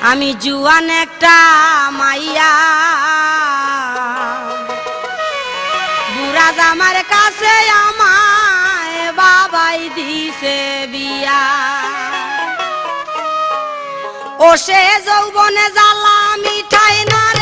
আমি জুয়ান একটা মাইয়া বুড়া জামার কাছে আমায় বাবাই দিছে বিয়া ও সে যৌবনে জ্বালা মিঠাই না